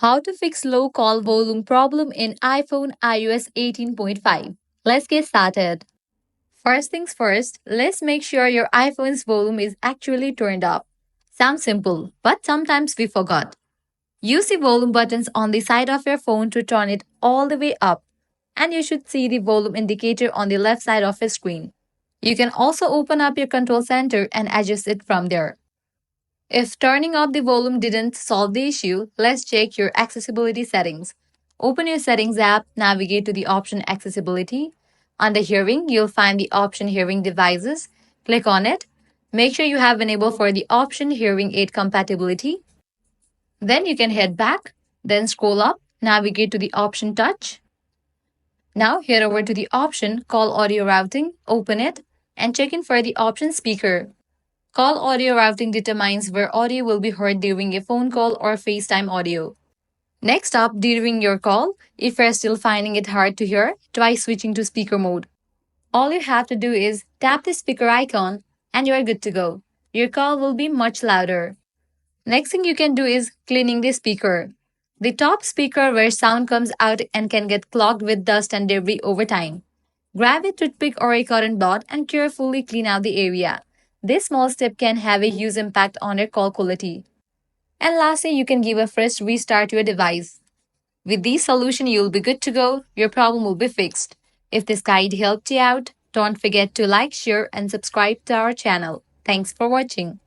How to fix low call volume problem in iPhone iOS 18.5. Let's get started. First things first, let's make sure your iPhone's volume is actually turned up. Sounds simple, but sometimes we forgot. Use the volume buttons on the side of your phone to turn it all the way up, and you should see the volume indicator on the left side of your screen. You can also open up your control center and adjust it from there. If turning up the volume didn't solve the issue, let's check your accessibility settings. Open your settings app, navigate to the option accessibility. Under hearing, you'll find the option hearing devices. Click on it. Make sure you have enabled for the option hearing aid compatibility. Then you can head back, then scroll up, navigate to the option touch. Now head over to the option call audio routing, open it, and check in for the option speaker. Call audio routing determines where audio will be heard during a phone call or FaceTime audio. Next up, during your call, if you're still finding it hard to hear, try switching to speaker mode. All you have to do is tap the speaker icon and you're good to go. Your call will be much louder. Next thing you can do is cleaning the speaker. The top speaker where sound comes out and can get clogged with dust and debris over time. Grab a toothpick or a cotton bud and carefully clean out the area. This small step can have a huge impact on your call quality. And lastly, you can give a fresh restart to your device. With this solution, you'll be good to go. Your problem will be fixed. If this guide helped you out, don't forget to like, share, and subscribe to our channel. Thanks for watching.